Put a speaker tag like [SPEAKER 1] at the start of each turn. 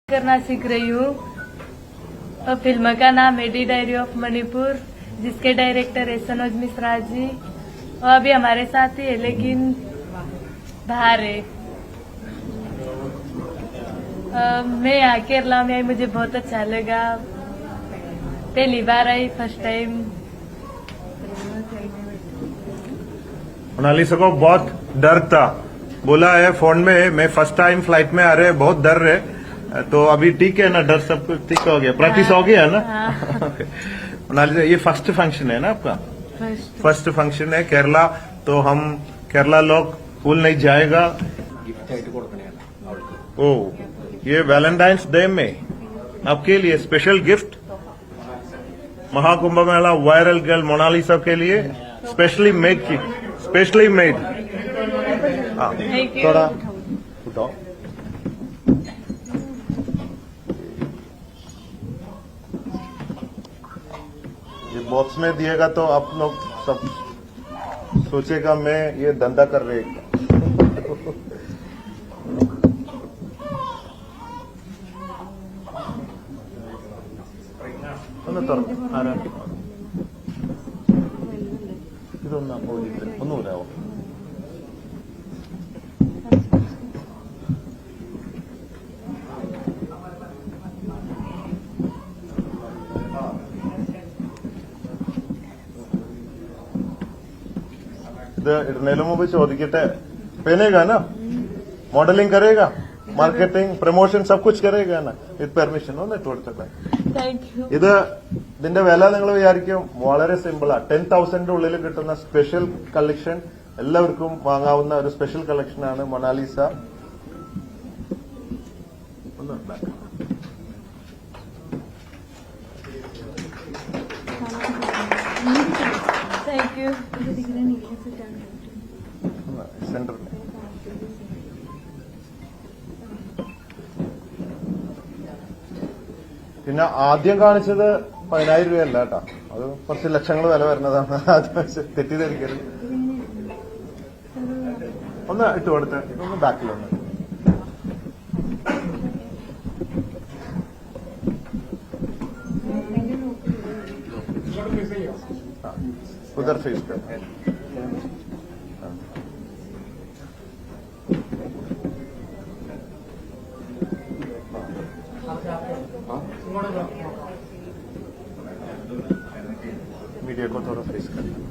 [SPEAKER 1] करना सीख रही हूँ और फिल्म का नाम है डी डायरी ऑफ मणिपुर, जिसके डायरेक्टर है सनोज मिश्रा जी। और अभी हमारे साथ ही है लेकिन बाहर है। मैं यहाँ केरला में आई, मुझे बहुत अच्छा लगा। पहली बार आई, फर्स्ट टाइम।
[SPEAKER 2] मोनालिसा को बहुत डर था, बोला है फोन में मैं फर्स्ट टाइम फ्लाइट में आ रहे बहुत डर रहे, तो अभी ठीक है ना, डर सब कुछ ठीक हो गया, प्रैक्टिस हो गया ना। मोनालिसा ये फर्स्ट फंक्शन है ना आपका? फर्स्ट फंक्शन है केरला, तो हम केरला लोग भूल नहीं जाएगा। ओ ये वैलेंटाइंस डे में आपके लिए स्पेशल गिफ्ट, महाकुंभ मेला वायरल गर्ल मोनालिसा के लिए स्पेशली मेड की, स्पेशली मेड। थोड़ा उठाओ। ये बॉक्स में दिएगा तो आप लोग सब सोचेगा मैं ये धंधा कर रहे हैं। ഇതൊന്നും അപ്പോഴില്ല, ഒന്നുമില്ലാവോ? ഇത് ഇടുന്നതിന് മുമ്പ് ചോദിക്കട്ടെ, पहनेगा ना, मॉडलिंग करेगा, മാർക്കറ്റിംഗ് പ്രൊമോഷൻ സബ് കുച്ച് കരേഗാ ना വിത്ത് പെർമിഷൻ? ഒന്ന് ഇട്ട് കൊടുത്തേ. ഇത് ഇതിന്റെ വില നിങ്ങൾ വിചാരിക്കും വളരെ സിമ്പിളാ. 10,000 ഉള്ളിൽ കിട്ടുന്ന സ്പെഷ്യൽ കളക്ഷൻ, എല്ലാവർക്കും വാങ്ങാവുന്ന ഒരു സ്പെഷ്യൽ കളക്ഷനാണ് മൊണാലിസ. സെന്ററിൽ പിന്നെ ആദ്യം കാണിച്ചത് 10,000 രൂപയല്ല കേട്ടോ, അത് കുറച്ച് ലക്ഷങ്ങൾ വില വരുന്നതാണ്. തെറ്റിദ്ധരിക്കരുത്. ഒന്ന് ഇട്ട് കൊടുത്ത്, ഒന്ന് ബാക്കിലൊന്ന്. ഉദർ ഫേസ് पे मीडिया को थोड़ा फेस करना।